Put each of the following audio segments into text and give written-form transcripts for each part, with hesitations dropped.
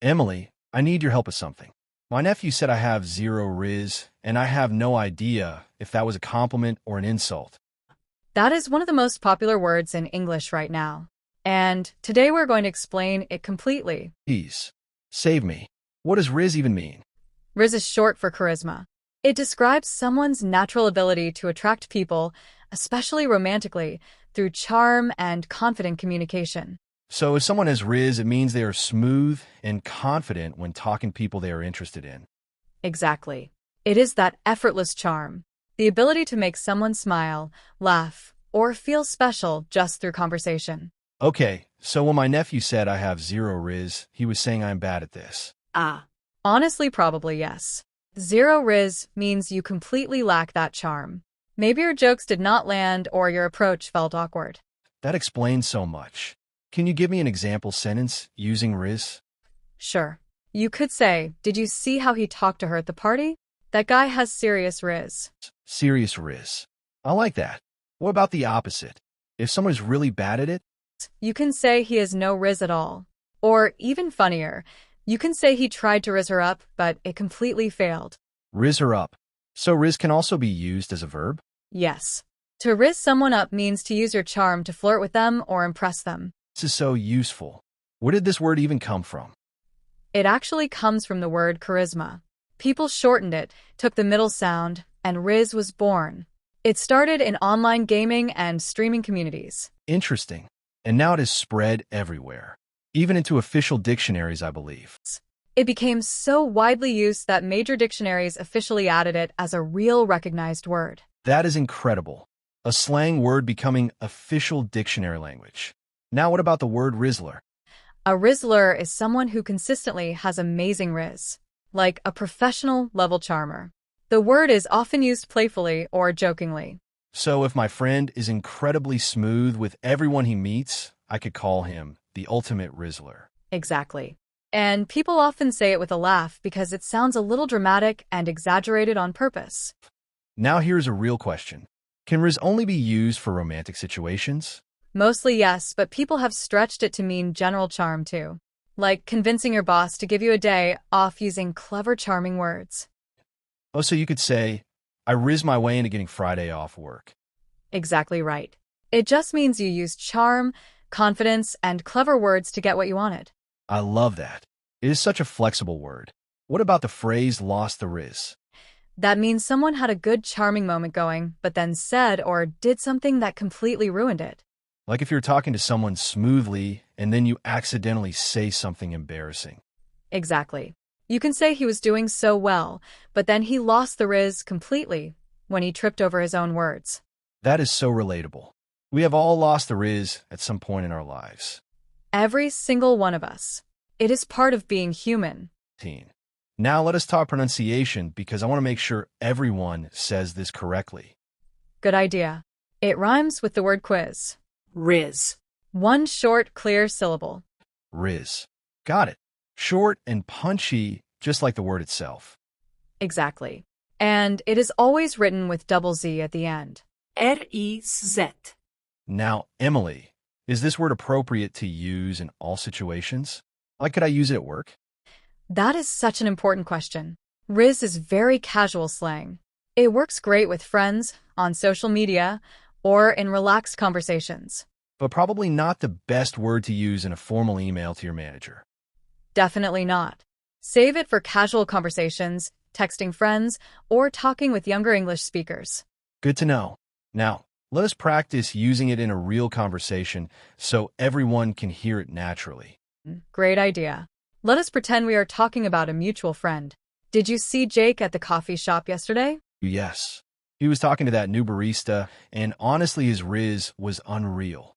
Emily, I need your help with something. My nephew said I have zero Rizz, and I have no idea if that was a compliment or an insult. That is one of the most popular words in English right now. And today we're going to explain it completely. Please, save me. What does Rizz even mean? Rizz is short for charisma. It describes someone's natural ability to attract people, especially romantically, through charm and confident communication. So if someone has Rizz, it means they are smooth and confident when talking to people they are interested in. Exactly. It is that effortless charm, the ability to make someone smile, laugh, or feel special just through conversation. Okay, so when my nephew said I have zero Rizz, he was saying I'm bad at this. Honestly, probably yes. Zero Rizz means you completely lack that charm. Maybe your jokes did not land or your approach felt awkward. That explains so much. Can you give me an example sentence using Rizz? Sure. You could say, did you see how he talked to her at the party? That guy has serious Rizz. Serious Rizz. I like that. What about the opposite? If someone's really bad at it? You can say he has no Rizz at all. Or even funnier, you can say he tried to Rizz her up, but it completely failed. Rizz her up. So Rizz can also be used as a verb? Yes. To Rizz someone up means to use your charm to flirt with them or impress them. This is so useful. Where did this word even come from? It actually comes from the word charisma. People shortened it, took the middle sound, and Rizz was born. It started in online gaming and streaming communities. Interesting. And now it is spread everywhere, even into official dictionaries, I believe. It became so widely used that major dictionaries officially added it as a real recognized word. That is incredible. A slang word becoming official dictionary language. Now what about the word Rizzler? A Rizzler is someone who consistently has amazing Rizz, like a professional level charmer. The word is often used playfully or jokingly. So if my friend is incredibly smooth with everyone he meets, I could call him the ultimate Rizzler. Exactly. And people often say it with a laugh because it sounds a little dramatic and exaggerated on purpose. Now here's a real question. Can Rizz only be used for romantic situations? Mostly yes, but people have stretched it to mean general charm too. Like convincing your boss to give you a day off using clever, charming words. Oh, so you could say, I Rizz my way into getting Friday off work. Exactly right. It just means you used charm, confidence, and clever words to get what you wanted. I love that. It is such a flexible word. What about the phrase lost the Rizz? That means someone had a good, charming moment going, but then said or did something that completely ruined it. Like if you're talking to someone smoothly and then you accidentally say something embarrassing. Exactly. You can say he was doing so well, but then he lost the Rizz completely when he tripped over his own words. That is so relatable. We have all lost the Rizz at some point in our lives. Every single one of us. It is part of being human. Now let us talk pronunciation because I want to make sure everyone says this correctly. Good idea. It rhymes with the word quiz. Rizz. One short, clear syllable. Rizz. Got it. Short and punchy, just like the word itself. Exactly. And it is always written with double Z at the end. R-I-Z. Now, Emily, is this word appropriate to use in all situations? Like, could I use it at work? That is such an important question. Rizz is very casual slang. It works great with friends, on social media, or in relaxed conversations. But probably not the best word to use in a formal email to your manager. Definitely not. Save it for casual conversations, texting friends, or talking with younger English speakers. Good to know. Now, let us practice using it in a real conversation so everyone can hear it naturally. Great idea. Let us pretend we are talking about a mutual friend. Did you see Jake at the coffee shop yesterday? Yes. He was talking to that new barista, and honestly, his Rizz was unreal.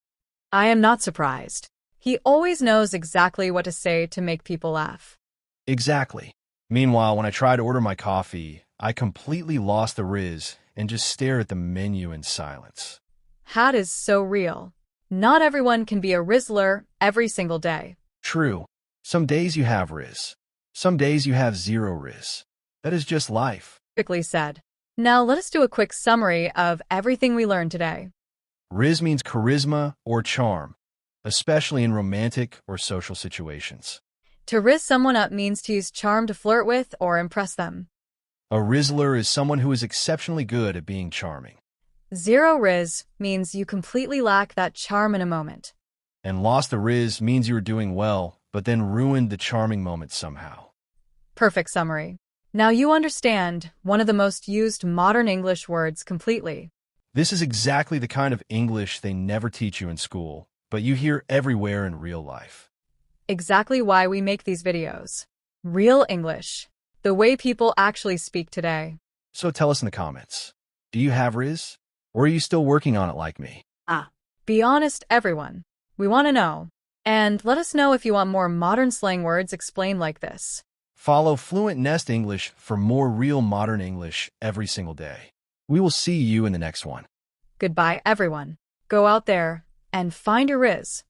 I am not surprised. He always knows exactly what to say to make people laugh. Exactly. Meanwhile, when I tried to order my coffee, I completely lost the Rizz and just stare at the menu in silence. That is so real. Not everyone can be a Rizzler every single day. True. Some days you have Rizz. Some days you have zero Rizz. That is just life. Quickly said. Now let us do a quick summary of everything we learned today. Rizz means charisma or charm, especially in romantic or social situations. To rizz someone up means to use charm to flirt with or impress them. A Rizzler is someone who is exceptionally good at being charming. Zero rizz means you completely lack that charm in a moment. And lost the Rizz means you were doing well, but then ruined the charming moment somehow. Perfect summary. Now you understand one of the most used modern English words completely. This is exactly the kind of English they never teach you in school, but you hear everywhere in real life. Exactly why we make these videos. Real English. The way people actually speak today. So tell us in the comments, do you have Rizz? Or are you still working on it like me? Be honest, everyone. We want to know. And let us know if you want more modern slang words explained like this. Follow Fluent Nest English for more real modern English every single day. We will see you in the next one. Goodbye, everyone. Go out there and find your Rizz.